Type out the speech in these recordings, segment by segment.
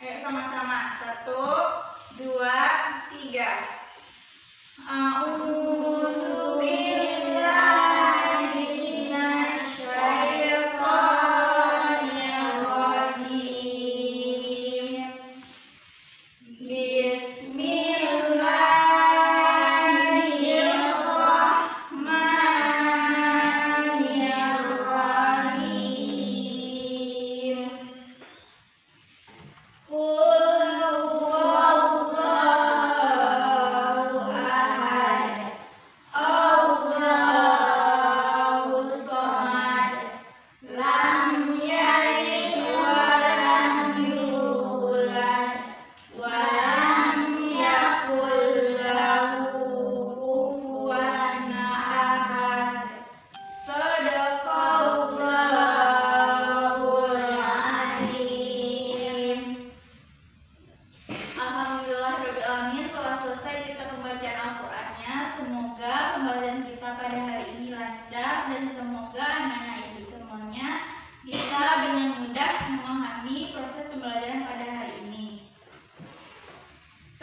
Ayo sama-sama. 1, 2, 3.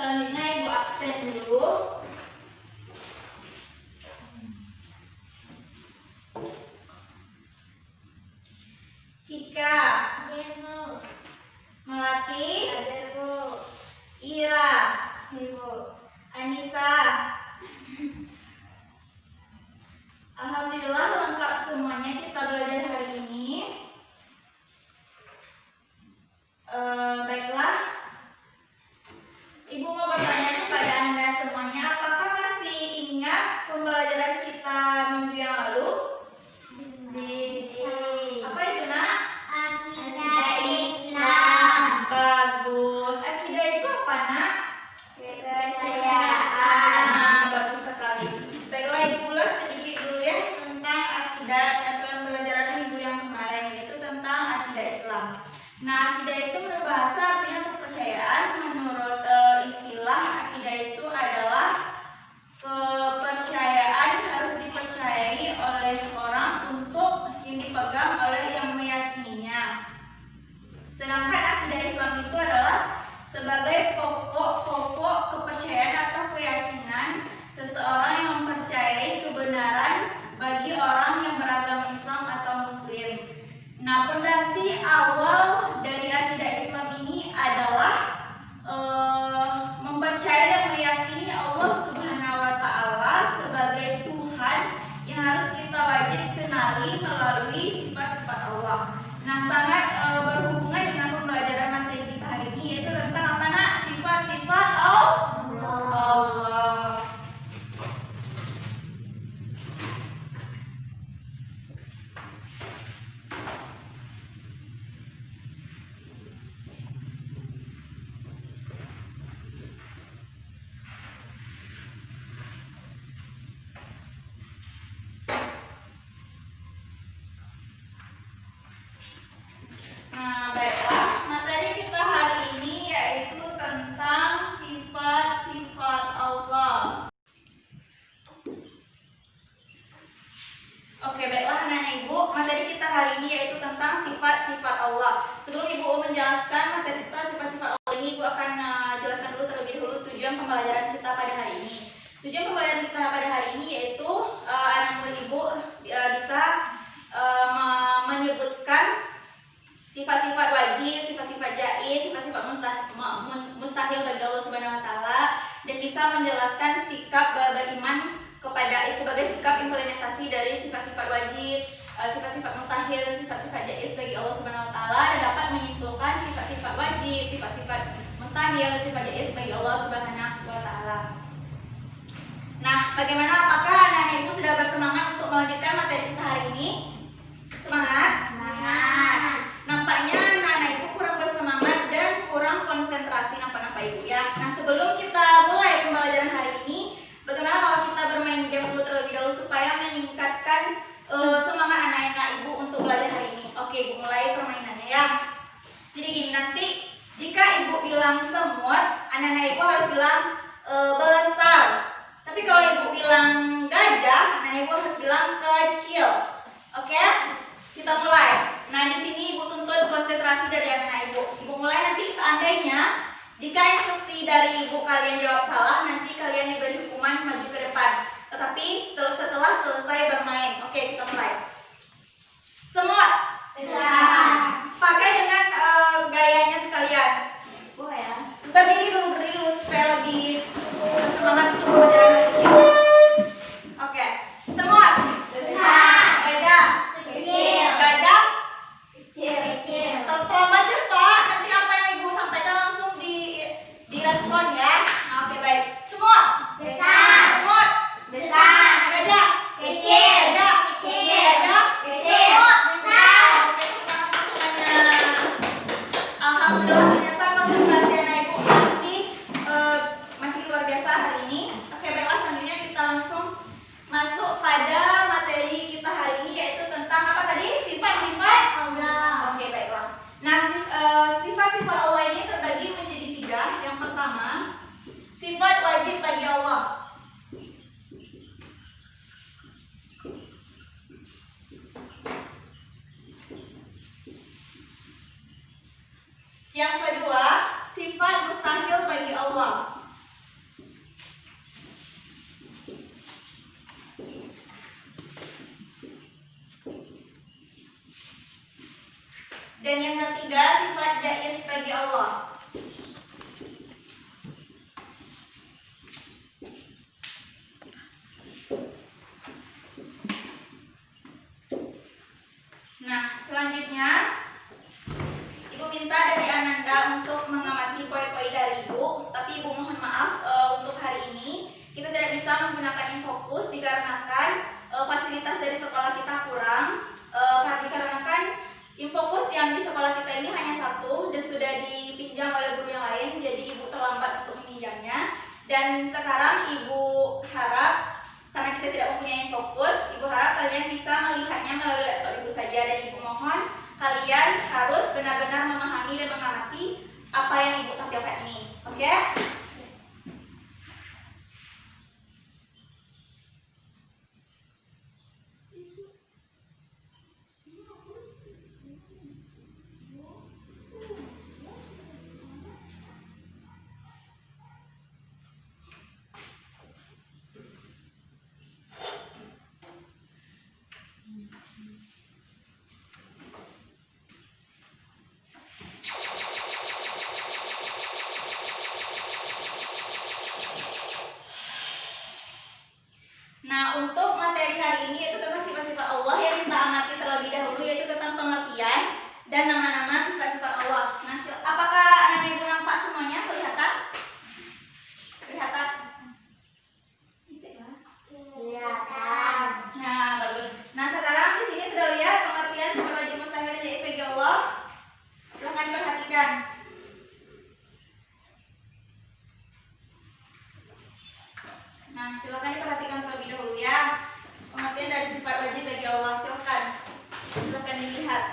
Selanjutnya Ibu absen dulu. Cika, Melati, Ira, Anissa. Alhamdulillah lengkap semuanya kita belajar hari ini. Baiklah, Ibu mau bertanya kepada Anda semuanya, apakah masih ingat pembelajaran kita minggu yang lalu? Apa itu, Nak? Akidah Islam. Bagus. Akidah itu apa, Nak? Kepercayaan. Bagus sekali. Baiklah, Ibu ulas sedikit dulu ya tentang akidah atau pembelajaran minggu yang kemarin, yaitu tentang akidah Islam. Nah, akidah itu menurut bahasa artinya kepercayaan. Menurut istilah, akidah itu adalah kepercayaan harus dipercayai oleh orang untuk dipegang oleh yang meyakininya. Sedangkan akidah Islam itu adalah sebagai pokok-pokok kepercayaan atau keyakinan seseorang yang mempercayai kebenaran bagi orang yang beragama Islam atau Muslim. Nah, pondasi awal dari akidah Islam ini adalah mempercayai dan meyakini Allah Subhanahu wa Ta'ala sebagai Tuhan yang harus kita wajib kenali melalui sifat-sifat Allah. Nah, sangat berhubungan dengan pembelajaran materi kita hari ini, yaitu tentang apa, Nak? Sifat-sifat Allah. Nah, baiklah, materi kita hari ini yaitu tentang sifat-sifat Allah. Oke, baiklah anak-anak Ibu, materi kita hari ini yaitu tentang sifat-sifat Allah. Sebelum Ibu menjelaskan materi kita sifat-sifat Allah ini, Ibu akan jelaskan dulu terlebih dahulu tujuan pembelajaran kita pada hari ini. Tujuan pembelajaran kita pada hari ini yaitu anak murid Ibu bisa menyebutkan sifat-sifat wajib, sifat-sifat jaiz, sifat-sifat mustahil bagi Allah Subhanahu wa Ta'ala, dan bisa menjelaskan sikap beriman kepada sebagai sikap implementasi dari sifat-sifat wajib, sifat-sifat mustahil, sifat-sifat jaiz bagi Allah Subhanahu wa Ta'ala, dan dapat menyimpulkan sifat-sifat wajib, sifat-sifat mustahil, sifat jaiz bagi Allah Subhanahu wa Ta'ala. Nah, bagaimana, apakah anak-anak Ibu sudah bersemangat untuk melanjutkan materi kita hari ini? Semangat? Semangat. Nampaknya anak-anak Ibu kurang bersemangat dan kurang konsentrasi, nampak-nampak Ibu ya. Nah, sebelum kita mulai pembelajaran hari ini, bagaimana kalau kita bermain game dulu terlebih dahulu supaya meningkatkan semangat anak-anak Ibu untuk belajar hari ini. Oke, Ibu mulai permainannya ya. Jadi gini, nanti jika Ibu bilang semut, anak-anak Ibu harus bilang besar. Tapi kalau Ibu bilang gajah, anak-anak Ibu harus bilang kecil. Oke? Kita mulai. Nah, di sini Ibu tuntut konsentrasi dari anak Ibu. Ibu mulai nanti seandainya jika instruksi dari Ibu kalian jawab salah, nanti kalian diberi hukuman maju ke depan. Tetapi setelah selesai bermain. Oke, kita mulai. Semut. Besar. Pakai dengan gayanya sekalian. Boleh ya? Berdiri dulu supaya lebih semangat untuk pelajaran kecil. Oke. Semut. Besar. Gajah. Kecil. Gajah. Kecil. Terlambat cepat. Nanti apa yang Ibu sampaikan langsung direspon ya. Oke, baik. Semut. Besar. Semut. Besar. Gajah. Kecil. Gajah. Kecil. Gajah. Kecil. Semut. Besar. Oke, tepuk tangan untuk semuanya. Alhamdulillah, ternyata konsentrasi anak Ibu masih luar biasa hari ini. Oke, baiklah, selanjutnya kita langsung masuk pada materi kita hari ini, yaitu tentang apa tadi? Sifat-sifat Allah. Oke, baiklah. Nah, sifat-sifat Allah ini terbagi menjadi 3. Yang pertama, sifat wajib bagi Allah. Yang kedua, sifat mustahil bagi Allah. Dan yang ketiga, sifat jaiz bagi Allah. Nah, selanjutnya Ibu minta dari Ananda untuk mengamati poin-poin dari Ibu. Tapi Ibu mohon maaf, untuk hari ini kita tidak bisa menggunakan infokus dikarenakan fasilitas dari sekolah kita kurang. Dikarenakan infokus yang di sekolah kita ini hanya 1 dan sudah dipinjam oleh guru yang lain, jadi Ibu terlambat untuk meminjamnya. Dan sekarang Ibu harap, karena kita tidak mempunyai fokus, Ibu harap kalian bisa melihatnya melalui laptop Ibu saja. Dan Ibu mohon kalian harus benar-benar memahami dan mengamati apa yang Ibu tampilkan ini. Oke? Nah, untuk materi hari ini yaitu tentang sifat-sifat Allah yang kita amati terlebih dahulu, yaitu tentang pengertian dan nama-nama sifat-sifat Allah. Nah, apakah anak Ibu nampak semuanya? Kelihatan? Kelihatan? Kelihatan. Nah, bagus. Nah, sekarang di sini sudah lihat pengertian sifat wajib mustahil dan jaiz bagi Allah. Silahkan perhatikan. Nah, silakan diperhatikan terlebih dahulu ya. Pengertian dari sifat wajib bagi Allah, silakan dilihat.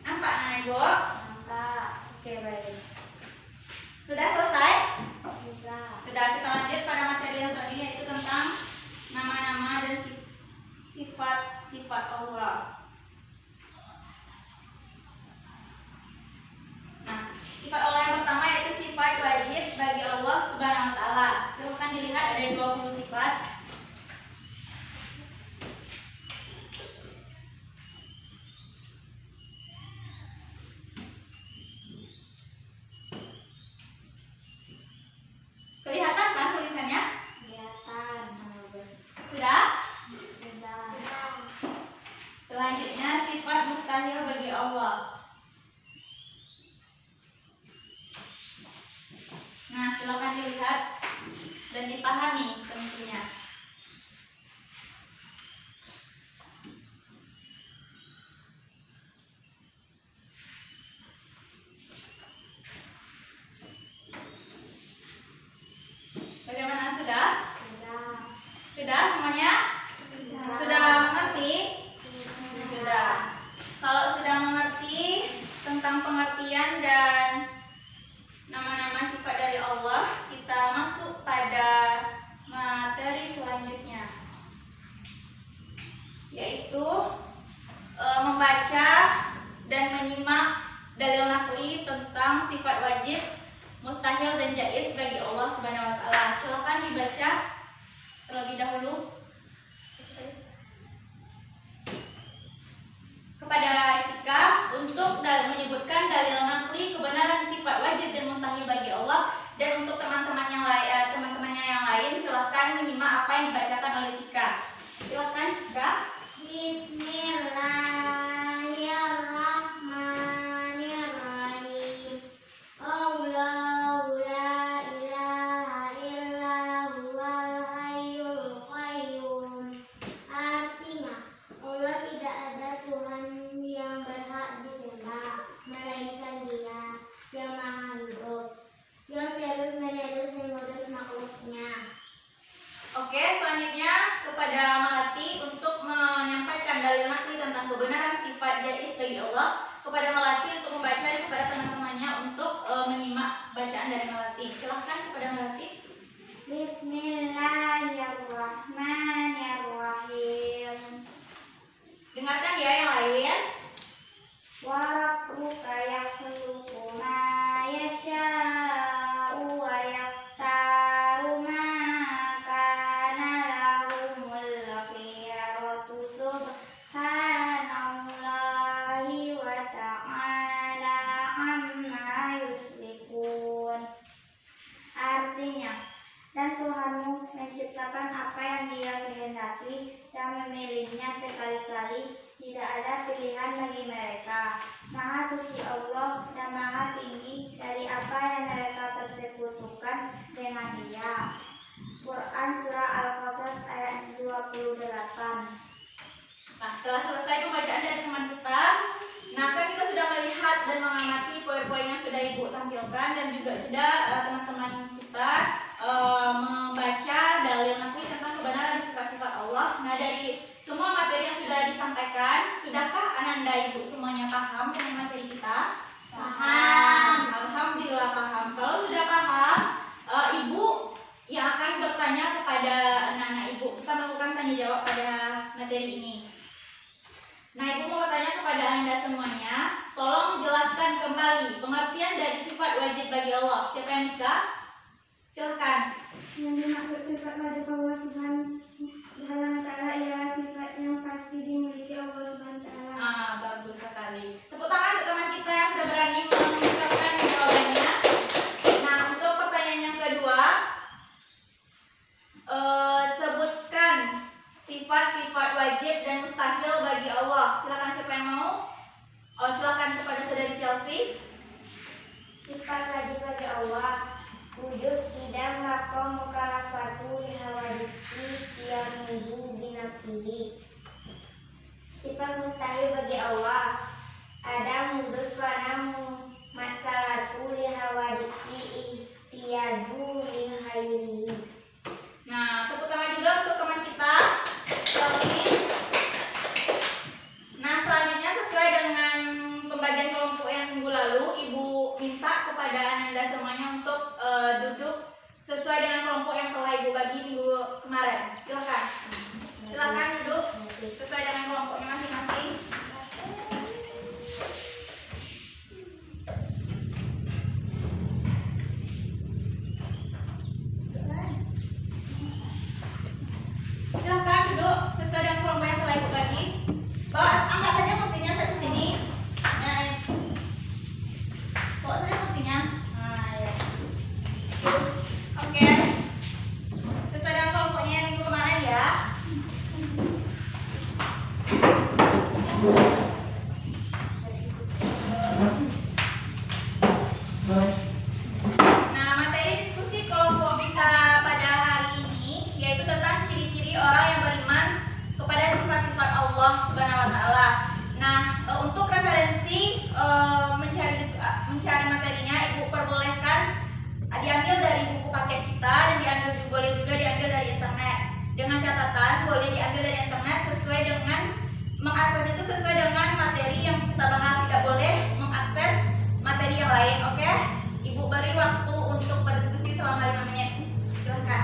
Nampak anak Ibu? Nampak. Oke, baik. Sudah selesai? Sudah. Sudah, kita lanjut pada materi yang selanjutnya, yaitu tentang nama-nama dan sifat-sifat Allah. Nah, sifat Allah yang pertama yaitu sifat wajib bagi Allah Subhanahu wa taala. Silakan dilihat, ada 20 sifat. Kelihatan kan tulisannya? Kelihatan. Sudah? Sudah. Selanjutnya sifat mustahil bagi Allah. Nah, silakan dilihat dan dipahami tentunya. Bagaimana, sudah? Sudah. Sudah semuanya? Subhanahu wa taala. Silakan dibaca terlebih dahulu. Kepada Cika untuk menyebutkan dalil naqli kebenaran sifat wajib dan mustahil bagi Allah, dan untuk teman-temannya yang lain silakan menyimak apa yang dibacakan oleh Cika. Silakan Cika. Bismillahirrahmanirrahim. Allahu la ilaha illa huwal hayyul qayyum. Artinya, Allah tidak ada Tuhan yang berhak disembah melainkan Dia yang Maha Hidup, yang terus-menerus mengurus makhluknya. Oke, selanjutnya kepada Melati untuk menyampaikan dalil naqli tentang kebenaran sifat jaiz bagi Allah. Kepada Melati untuk membaca dan kepada teman-temannya untuk menyimak bacaan dari Melati. Silahkan kepada Melati. Bismillahirrahmanirrahim. Dengarkan ya yang lain. Wa rabbuka yakhluqu ma yasha'u wa yakhtaru ma kana lahumul khiyaratu subhanallahi wa ta'ala amma yusyrikun. Artinya, dan Tuhanmu menciptakan apa yang Dia kehendaki dan memilihnya sekali-kali. Tidak ada pilihan bagi mereka. Maha suci Allah dan maha tinggi dari apa yang mereka persekutukan dengan Dia. Quran Surah Al-Qasas ayat 28. Nah, setelah selesai pembacaan dari teman kita, nah kan kita sudah melihat dan mengamati poin-poin yang sudah Ibu tampilkan, dan juga sudah teman-teman kita membaca dalil naqli tentang kebenaran sifat-sifat Allah. Nah, dari semua materi yang sudah disampaikan, sudahkah Ananda Ibu semuanya paham dengan materi kita? Paham. Alhamdulillah paham. Kalau sudah paham, Ibu yang akan bertanya kepada anak-anak Ibu. Kita melakukan tanya jawab pada materi ini. Nah, Ibu mau bertanya kepada Anda semuanya, tolong jelaskan kembali pengertian dari sifat wajib bagi Allah. Siapa yang bisa? Silahkan. Yang dimaksud sifat wajib Allah Subhanahu wa ta'ala ialah sifat yang pasti dimiliki Allah Subhanahu wa ta'ala. Bagus sekali. Tepuk tangan untuk teman kita yang sudah berani mengucapkan jawabannya. Nah, untuk pertanyaan yang kedua, sebutkan sifat-sifat wajib dan mustahil bagi Allah. Silakan siapa yang mau? Silakan kepada saudari Chelsea. Sifat wajib bagi Allah wujud tidak makom mukalafatu lihawadisi yamudu binafsihi. Sifat mustahil bagi Allah ada wujud karena masalatu lihawadisi ihtiyaju min hayrihi. Nah, tepuk tangan juga untuk teman kita Chelsea. Nah, selanjutnya sesuai dengan pembagian kelompok yang minggu lalu, Ibu minta kepada Anda semuanya untuk duduk sesuai dengan kelompok yang telah Ibu bagi minggu kemarin. Silakan. Silakan duduk sesuai dengan kelompoknya masing-masing. Silakan duduk sesuai dengan kelompok yang telah Ibu bagi. Bawa angkat saja kursinya ke sini. Bawa saja kursinya. Ya. Oke. Sesuai dengan kelompoknya yang minggu kemarin ya. Nah, materi diskusi kelompok kita pada hari ini yaitu tentang ciri-ciri orang yang beriman kepada sifat-sifat Allah Subhanahu wa taala. Nah, untuk referensi mencari materinya, Ibu perbolehkan diambil dari buku paket kita dan boleh juga diambil dari internet. Dengan catatan boleh diambil dari internet sesuai dengan mengakses itu sesuai dengan materi yang kita bahas, tidak boleh mengakses materi yang lain. Oke? Ibu beri waktu untuk berdiskusi selama 5 menit. Silakan.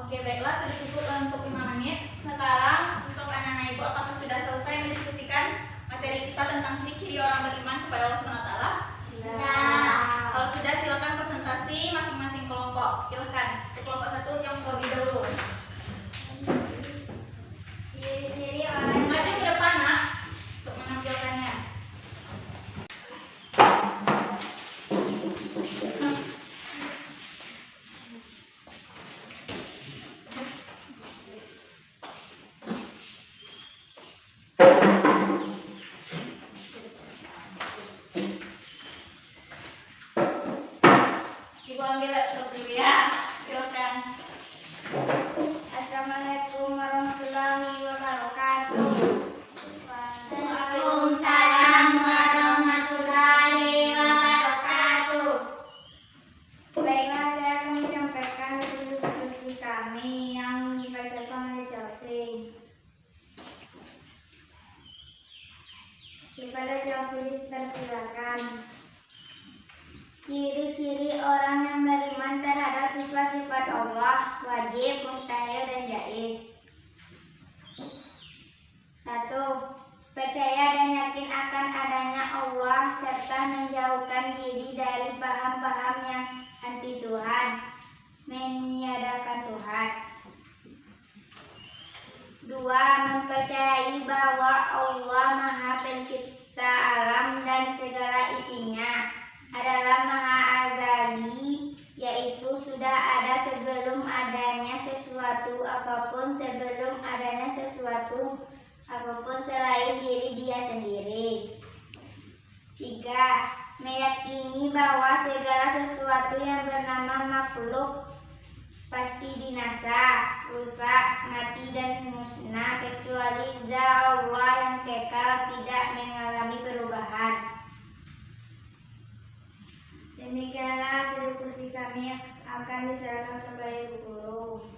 Oke, baiklah, sudah cukup untuk 5 menit. Sekarang untuk anak-anak ibu, apakah sudah selesai mendiskusikan materi kita tentang ciri-ciri orang beriman kepada Allah Subhanahu wa taala? Sudah. Kalau sudah, silakan presentasi masing-masing kelompok. Silakan. Untuk kelompok 1 yang terlebih dahulu. Ciri-ciri orang Maju ke depan, Nak, untuk menampilkannya. Ibu ambil laptop dulu ya. Silakan. Assalamualaikum warahmatullahi wabarakatuh. Waalaikumsalam warahmatullahi wabarakatuh. Baiklah, saya akan menyampaikan diskusi kami yang dibacakan oleh Chelsea. Kepada Chelsea dipersilakan. Ciri-ciri orang yang beriman terhadap sifat-sifat Allah, wajib, mustahil, dan jaiz. 1. Percaya dan yakin akan adanya Allah serta menjauhkan diri dari paham-paham yang anti Tuhan, meniadakan Tuhan. 2. Mempercayai bahwa Allah Maha Pencipta alam dan segala isinya adalah Maha Azali, yaitu sudah ada sebelum adanya sesuatu apapun selain diri dia sendiri. 3. Meyakini bahwa segala sesuatu yang bernama makhluk pasti binasa, rusak, mati, dan musnah kecuali zat Allah yang kekal tidak mengalami perubahan. Demikianlah diskusi kami akan diserahkan kepada Ibu Guru.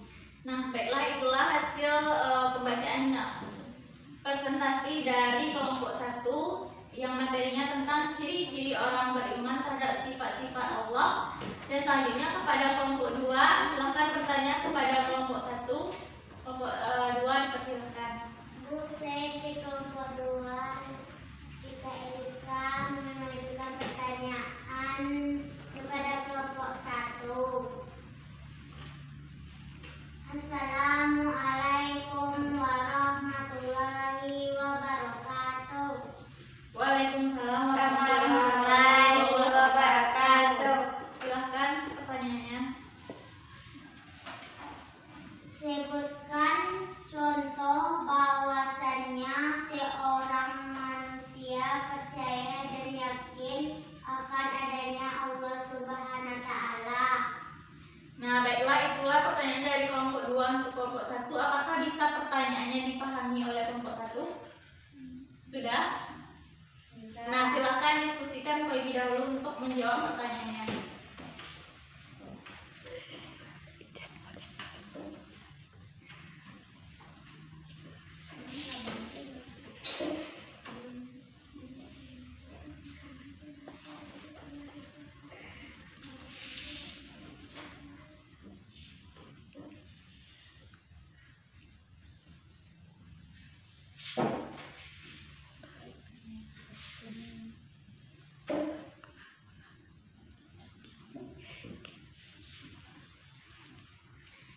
Nah, baiklah, itulah hasil pembacaan presentasi dari kelompok 1 yang materinya tentang ciri-ciri orang beriman terhadap sifat-sifat Allah. Dan selanjutnya kepada kelompok 2, silakan bertanya kepada kelompok 1. Kelompok 2 dipersilakan. Bu, saya di kelompok 2. Jika Erika mengajukan pertanyaan kepada kelompok 1. Assalamualaikum warahmatullahi wabarakatuh. Waalaikumsalam Warahmatullahi wabarakatuh. Silakan pertanyaannya. Sebutkan contoh bahwasannya seorang manusia percaya dan yakin akan adanya Allah Subhanahu wa taala. Nah, baiklah, itulah pertanyaan dari kelompok 2 untuk kelompok 1. Apakah bisa pertanyaannya dipahami oleh kelompok 1? Sudah? Nah, silakan diskusikan terlebih dahulu untuk menjawab pertanyaannya.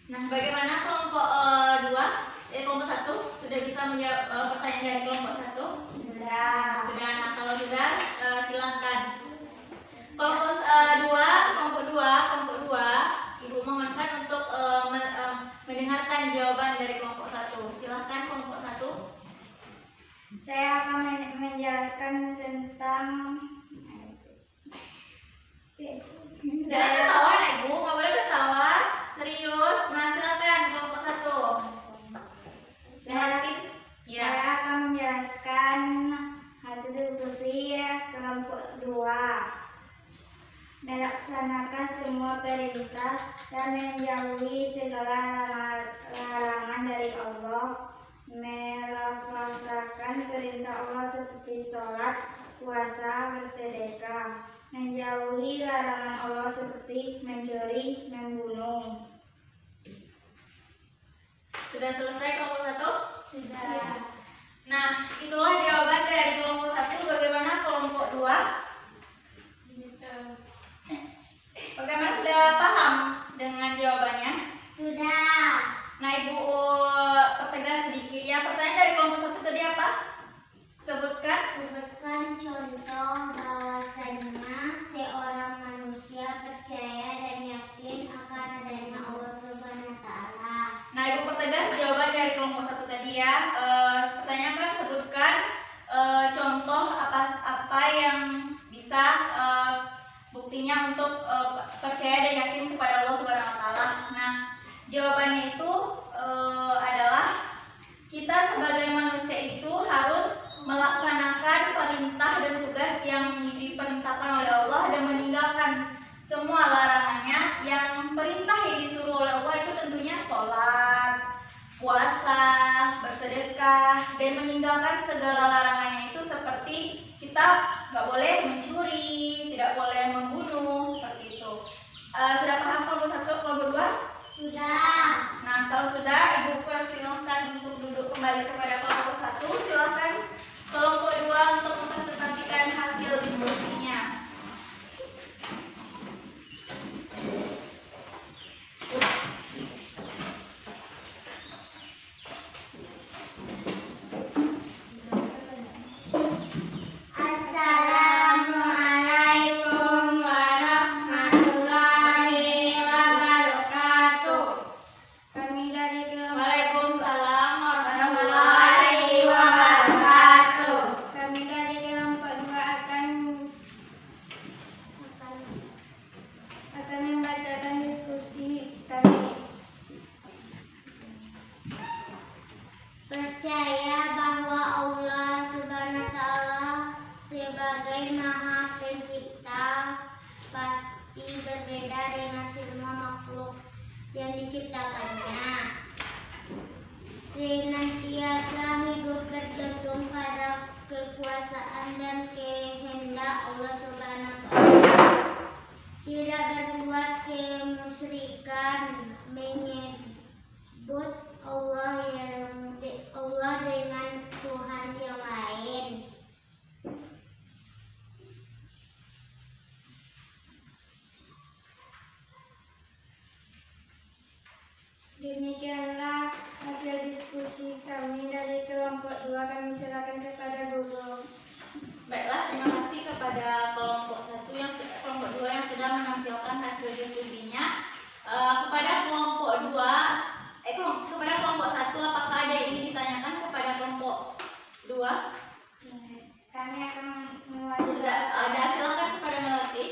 Nah, bagaimana kelompok 2? Kelompok 1 sudah bisa menjawab pertanyaan dari kelompok 1? Sudah. Sudah. Nah, kalau sudah, silakan. Kelompok 2, Ibu mohonkan untuk mendengarkan jawaban dari kelompok 1. Silakan kelompok 1. Saya akan menjelaskan tentang Jangan ketawa, Nak Ibu, nggak boleh ketawa. Serius. Nah, silakan kelompok 1. Ya. Saya akan menjelaskan hasil diskusi kelompok 2. Melaksanakan semua perintah dan menjauhi segala larangan dari Allah. Melaksanakan perintah Allah seperti sholat, puasa, bersedekah. Menjauhi larangan Allah seperti mencuri, membunuh. Sudah selesai kelompok 1? Sudah. Nah, itulah jawaban dari kelompok 1. Bagaimana kelompok 2? Bagaimana, sudah paham dengan jawabannya? Sudah. Nah, Ibu pertegas sedikit ya. Pertanyaan dari kelompok 1 tadi apa? Sebutkan. Sebutkan contoh bahwasanya seorang manusia percaya dan yakin akan adanya Allah Subhanahu wa taala. Nah, Ibu pertegas jawaban dari kelompok 1 tadi ya. Pertanyaan kan sebutkan contoh apa yang bisa buktinya untuk percaya dan yakin kepada Allah Subhanahu wa taala. Nah, jawabannya itu adalah kita sebagai manusia itu harus melaksanakan perintah dan tugas yang diperintahkan oleh Allah dan meninggalkan semua larangannya. Yang perintah yang disuruh oleh Allah itu tentunya sholat, puasa, bersedekah, dan meninggalkan segala larangannya itu seperti kita nggak boleh mencuri, tidak boleh membunuh, seperti itu. Sudah paham kelompok 1, kelompok 2? Sudah. Nah, kalau sudah, Ibu persilahkan untuk duduk kembali kepada kelompok 1. Silakan kelompok 2 untuk mempresentasikan hasil diskusinya. Assalamualaikum warahmatullahi wabarakatuh. Kami dari kelompok Waalaikumsalam warahmatullahi wabarakatuh. Kami dari kelompok 2 akan membacakan diskusi kami. Percaya bahwa Allah Subhanahu wa taala sebagai Maha Pencipta pasti berbeda dengan semua makhluk yang diciptakannya. Senantiasa hidup bergantung pada kekuasaan dan kehendak Allah Subhanahu wa taala. Tidak berbuat kemusyrikan, menyebut Allah dengan Tuhan yang lain. Demikianlah hasil diskusi kami dari kelompok 2. Kami silakan kepada guru. Baiklah, terima kasih kepada kelompok 1 kelompok 2 yang sudah menampilkan hasil diskusinya. Kepada kelompok 1, apakah ada yang ingin ditanyakan kepada kelompok 2? Kami akan mewajibkan. Sudah ada, silakan kepada Melati.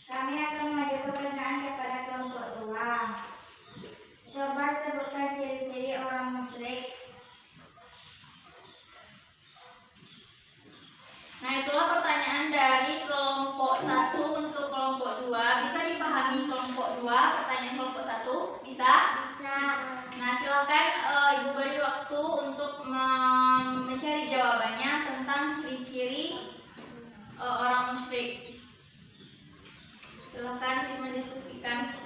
Kami akan mengajukan pertanyaan kepada kelompok 2. Coba sebutkan ciri-ciri orang musyrik. Nah, itulah pertanyaan dari kelompok 1 untuk kelompok 2. Bisa dipahami kelompok 2 pertanyaan kelompok 1? Bisa? Bisa. Nah, silakan Ibu beri waktu untuk mencari jawabannya tentang ciri-ciri orang musyrik. Silakan mendiskusikan.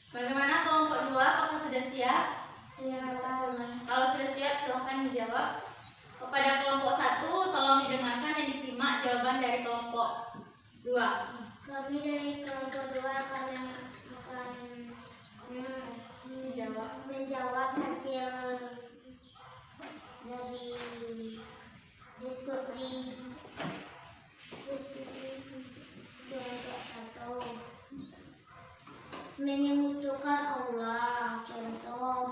Bagaimana kelompok 2? Apakah sudah siap? Siap. Kalau sudah siap, silahkan dijawab. Kepada kelompok 1, tolong didengarkan dan disimak jawaban dari kelompok 2. Kami dari kelompok 2 akan menjawab hasil dari diskusi kelompok 1. Menyebutkan Allah, contoh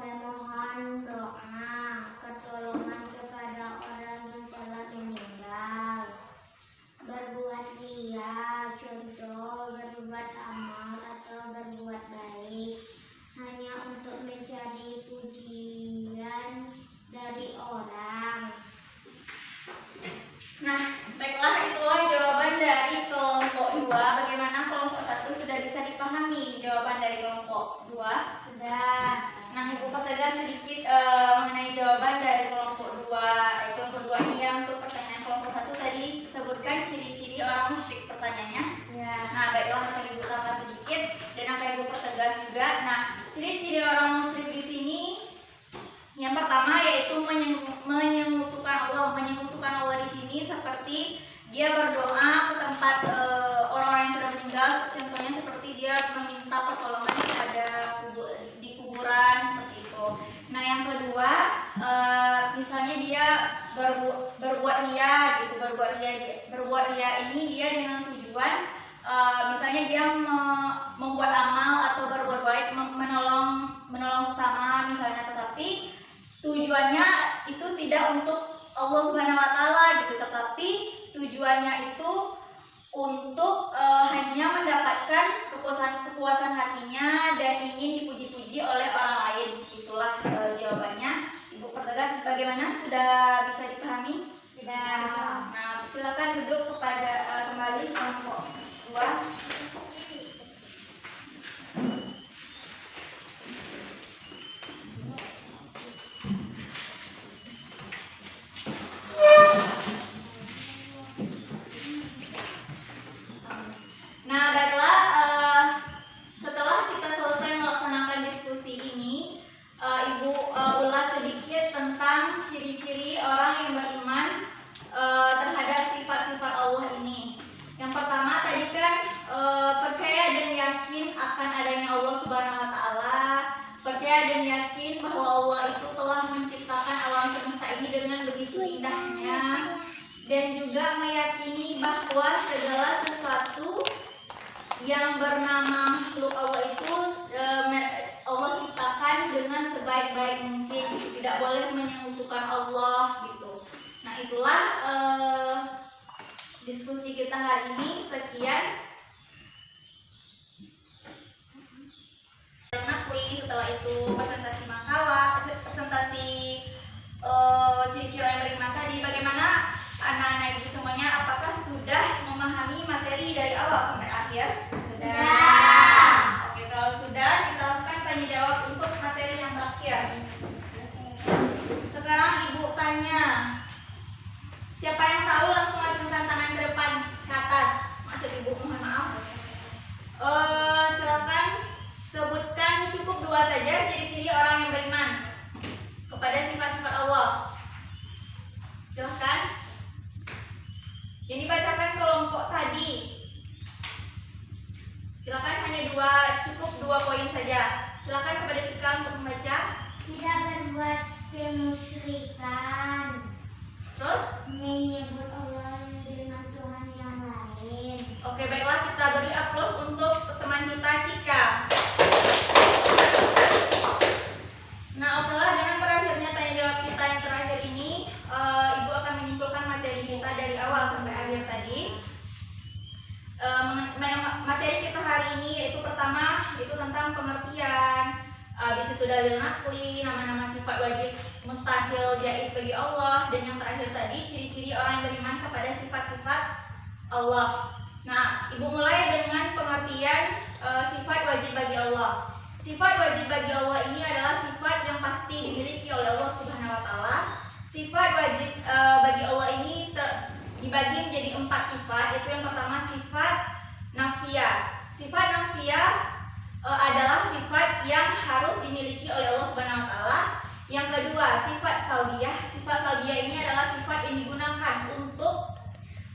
2? Sudah. Nah, Ibu pertegas sedikit mengenai jawaban dari kelompok 2. Kelompok 2 ini ya, untuk pertanyaan kelompok 1 tadi sebutkan ciri-ciri orang musyrik pertanyaannya. Ya. Nah, baiklah, akan Ibu tambah sedikit dan akan Ibu pertegas juga. Nah, ciri-ciri orang musyrik di sini yang pertama yaitu menyekutukan Allah. Menyekutukan Allah di sini seperti dia berdoa ke tempat orang-orang yang sudah meninggal. Contohnya seperti dia meminta pertolongan kepada di kuburan seperti itu. Nah, yang kedua misalnya dia berbuat ria gitu. Berbuat ria ini dia dengan tujuan misalnya dia membuat amal atau berbuat baik, menolong sesama misalnya, tetapi tujuannya itu tidak untuk Allah Subhanahu wa taala gitu, tetapi tujuannya itu untuk hanya mendapatkan kepuasan hatinya dan ingin dipuji-puji oleh orang lain. Itulah jawabannya. Ibu pertegas bagaimana? Sudah bisa dipahami? Sudah. Nah, silakan duduk kepada kembali kelompok 2. Nah, baiklah, setelah kita selesai melaksanakan diskusi ini, Ibu ulas sedikit tentang ciri-ciri orang yang beriman terhadap sifat-sifat Allah ini. Yang pertama tadi kan percaya dan yakin akan adanya Allah Subhanahu wa taala, percaya dan yakin bahwa Allah itu telah menciptakan alam semesta ini dengan begitu indahnya, dan juga meyakini bahwa segala sesuatu yang bernama makhluk Allah itu Allah ciptakan dengan sebaik-baik mungkin, tidak boleh menyekutukan Allah gitu. Nah, itulah diskusi kita hari ini. Sekian. Setelah itu presentasi makalah, presentasi ciri-ciri yang beriman tadi. Bagaimana anak-anak ibu semuanya? Apakah sudah memahami materi dari awal sampai akhir? Sudah. Oke, kalau sudah, kita lakukan tanya jawab untuk materi yang terakhir. Sekarang ibu tanya, siapa yang tahu langsung acungkan tangan ke depan ke atas. Maksud ibu, mohon maaf. Silakan sebutkan cukup 2 saja ciri-ciri orang yang beriman kepada sifat-sifat Allah. Silakan. Yang dibacakan kelompok tadi. Silakan hanya 2, cukup 2 poin saja. Silakan kepada Cika untuk membaca. Tidak berbuat kemusyrikan. Terus? Menyebut Allah dengan Tuhan yang lain. Oke, baiklah, kita beri aplaus untuk teman kita Cika. Nah, okelah, dengan berakhirnya tanya jawab kita yang terakhir ini, Ibu akan menyimpulkan materi kita dari awal sampai akhir tadi. Materi kita hari ini yaitu pertama itu tentang pengertian, habis itu dalil nakli, nama-nama sifat wajib, mustahil, jaiz bagi Allah, dan yang terakhir tadi ciri-ciri orang yang beriman kepada sifat-sifat Allah. Nah, Ibu mulai dengan pengertian sifat wajib bagi Allah. Sifat wajib bagi Allah ini adalah sifat yang pasti dimiliki oleh Allah Subhanahu wa taala. Sifat wajib bagi Allah ini dibagi menjadi 4 sifat. Itu yang pertama sifat nafsiyah. Sifat nafsiyah adalah sifat yang harus dimiliki oleh Allah Subhanahu wa taala. Yang kedua, sifat salbiyah. Sifat salbiyah ini adalah sifat yang digunakan untuk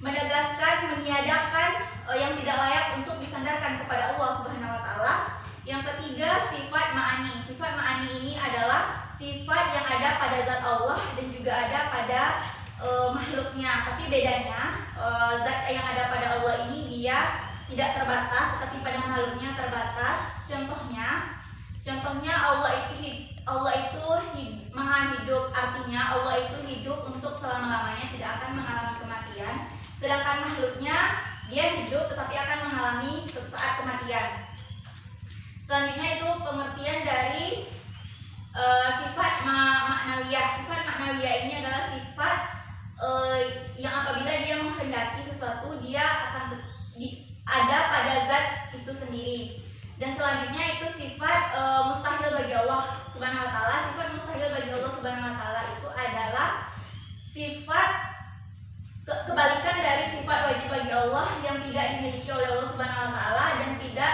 menegaskan, meniadakan yang tidak layak untuk disandarkan kepada Allah Subhanahu wa taala. Yang ketiga, sifat ma'ani. Sifat ma'ani ini adalah sifat yang ada pada zat Allah dan juga ada pada makhluknya. Tapi bedanya zat yang ada pada Allah ini dia tidak terbatas, tapi pada makhluknya terbatas. Contohnya Allah itu maha hidup, artinya Allah itu hidup untuk selama-lamanya, tidak akan mengalami kematian. Sedangkan makhluknya dia hidup tetapi akan mengalami suatu saat kematian. Selanjutnya itu pengertian dari sifat maknawiyah. Sifat maknawiyah ini adalah sifat yang apabila dia menghendaki sesuatu dia akan ada pada zat itu sendiri. Dan selanjutnya selanjutnya itu sifat mustahil bagi Allah Subhanahu wa taala. Sifat mustahil bagi Allah Subhanahu wa taala itu adalah sifat kebalikan dari sifat wajib bagi Allah yang tidak dimiliki oleh Allah Subhanahu wa taala dan tidak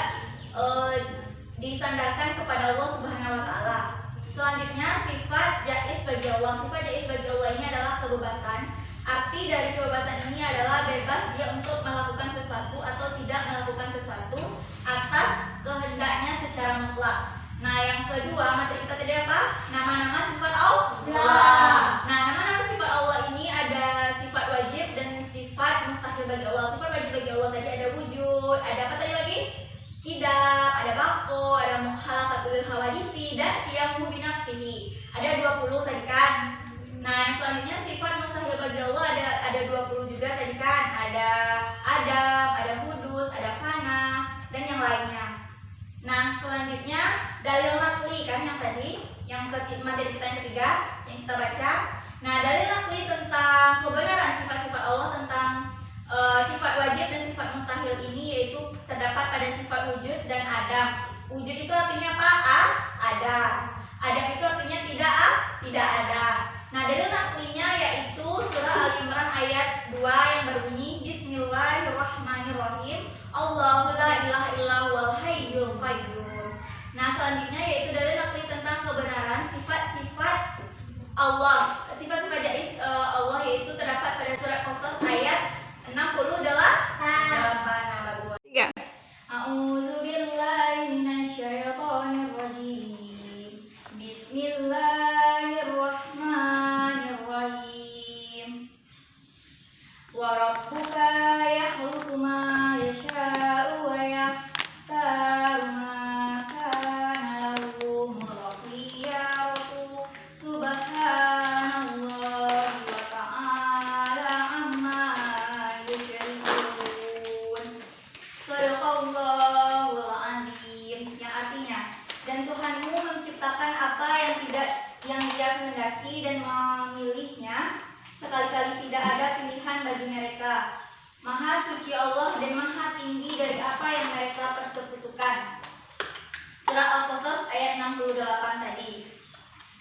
disandarkan kepada Allah Subhanahu wa taala. Selanjutnya sifat jaiz bagi Allah. Sifat jaiz bagi Allah ini adalah kebebasan. Arti dari kebebasan ini adalah bebas dia untuk melakukan sesuatu atau tidak melakukan sesuatu atas kehendaknya secara mutlak. Nah, yang kedua materi kita tadi apa? Nama-nama sifat Allah. Nah, nama-nama sifat Allah ini ada sifat wajib dan sifat mustahil bagi Allah. Sifat wajib bagi Allah tadi ada wujud, ada apa tadi lagi? Qidam, ada bako, ada mukhalafatul hawadisi dan qiyamuhu binafsihi. Ada 20 tadi kan. Nah, yang selanjutnya sifat mustahil bagi Allah ada 20 juga tadi kan. Ada adam, ada hudus, ada fana dan yang lainnya. Nah, selanjutnya dalil naqli kan yang tadi, yang materi kita yang ketiga yang kita baca. Nah, dalil naqli tentang kebenaran sifat-sifat Allah tentang sifat wajib dan sifat mustahil ini yaitu terdapat pada sifat wujud dan adam. Wujud itu artinya apa? Ada. Adam itu artinya tidak ada. Nah, dalil naqlinya yaitu surah Al-Imran ayat 2 yang berbunyi Bismillahirrahmanirrahim. Allahu la ilaha illa huwal hayyul qayyum. Nah, selanjutnya yaitu dalil naqli tentang kebenaran sifat-sifat Allah. Sifat-sifat jaiz Allah yaitu terdapat pada surat Qasas ayat 68. Nah, bagus. 3. A'udzubillahi minasyaitonir rajim. Bismillahirrahmanirrahim. Wa rabbuka yakhluqu ma yasha'u wa yahtaru ma kana lahum al-khiyaratu subhanallahi wa ta'ala amma yusyrikun. Shadaqallahul azim, yang artinya dan Tuhanmu menciptakan apa yang Dia kehendaki dan memilihnya. Sekali-kali tidak ada pilihan bagi mereka. Maha suci Allah dan maha tinggi dari apa yang mereka persekutukan. Surah Al-Qasas ayat 68 tadi.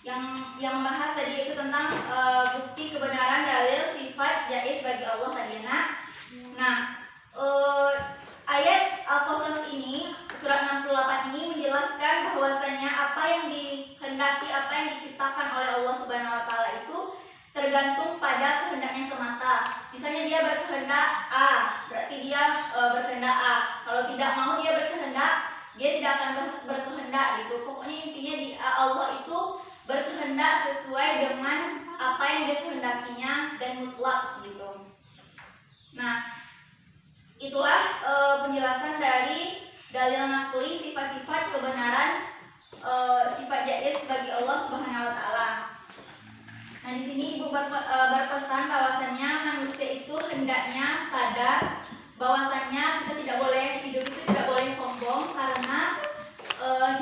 Yang membahas tadi itu tentang bukti kebenaran dalil sifat jaiz bagi Allah tadi, nak. Nah, ayat Al-Qasas ini, surat 68 ini menjelaskan bahwasanya apa yang dikehendaki, apa yang diciptakan oleh Allah Subhanahu wa taala itu tergantung pada kehendaknya semata. Misalnya dia berkehendak A, berarti dia berkehendak A. Kalau tidak mau dia berkehendak, dia tidak akan berkehendak gitu. Pokoknya intinya Allah itu berkehendak sesuai dengan apa yang dia kehendakinya dan mutlak gitu. Nah, itulah penjelasan dari dalil naqli sifat-sifat kebenaran sifat jaiz bagi Allah Subhanahu wa taala. Nah, di sini Ibu berpesan bahwasannya manusia itu hendaknya sadar bahwasannya kita tidak boleh hidup itu tidak boleh sombong karena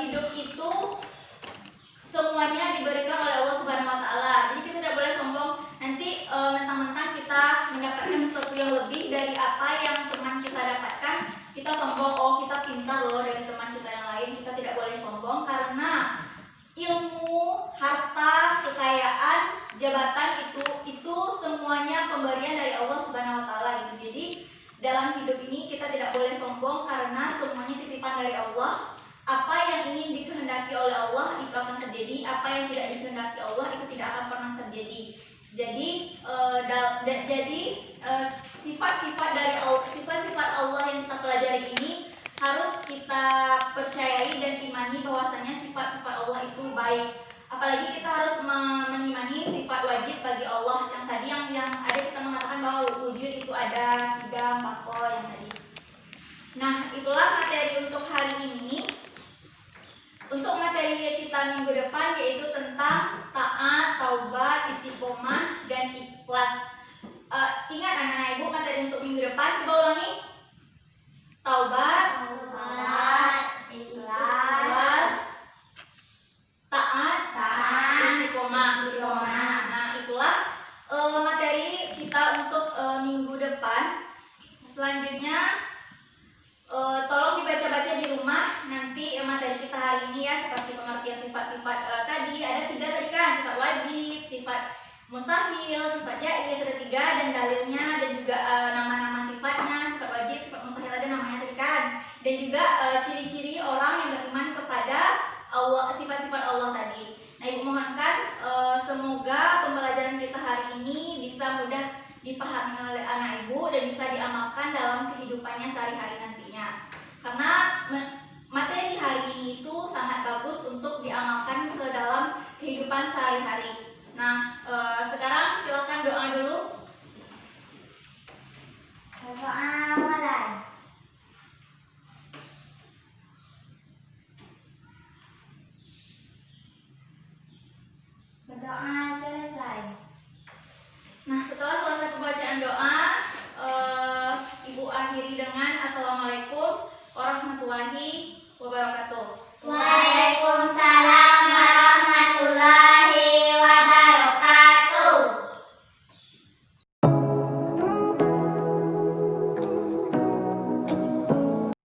hidup itu semuanya diberikan oleh Allah Subhanahu wa taala. Jadi kita tidak boleh sombong nanti mentang-mentang kita mendapatkan sesuatu yang lebih dari apa yang teman kita dapatkan, kita sombong, oh kita pintar loh dari teman kita yang lain. Kita tidak boleh sombong karena ilmu, harta, kekayaan, jabatan itu semuanya pemberian dari Allah Subhanahu wa taala gitu. Jadi dalam hidup ini kita tidak boleh sombong karena semuanya titipan dari Allah. Apa yang ingin dikehendaki oleh Allah itu akan terjadi, apa yang tidak dikehendaki Allah itu tidak akan pernah terjadi. Jadi sifat-sifat dari Allah, sifat-sifat Allah yang kita pelajari ini harus kita percayai dan imani bahwasanya sifat-sifat Allah itu baik. Apalagi kita harus mengimani sifat wajib bagi Allah yang tadi yang ada kita mengatakan bahwa wujud itu ada 3, 4 yang tadi. Nah, itulah materi untuk hari ini. Untuk materi kita minggu depan yaitu tentang taat, taubat, istiqomah, dan ikhlas. Ingat anak-anak ibu materi untuk minggu depan, coba ulangi. Taubat, ikhlas, taat, istiqomah. Nah, itulah materi kita untuk minggu depan. Selanjutnya tolong dibaca-baca di rumah nanti. nanti materi kita hari ini ya, seperti pengertian sifat-sifat tadi ada 3 tadi kan, sifat wajib, sifat mustahil, sifat jaiz ada 3 dan dalilnya dan juga nama-nama sifatnya, sifat wajib, sifat mustahil ada namanya tadi kan, dan juga ciri-ciri orang yang beriman kepada Allah, sifat-sifat Allah tadi. Nah, Ibu mohonkan semoga pembelajaran kita hari ini bisa mudah dipahami oleh anak Ibu dan bisa diamalkan dalam kehidupannya sehari-hari nantinya. Karena materi hari ini itu sangat bagus untuk diamalkan ke dalam kehidupan sehari-hari. Nah, sekarang silakan doa dulu. Berdoa mulai. Berdoa selesai. Nah, setelah selesai pembacaan doa, Ibu akhiri dengan Assalamualaikum warahmatullahi wabarakatuh.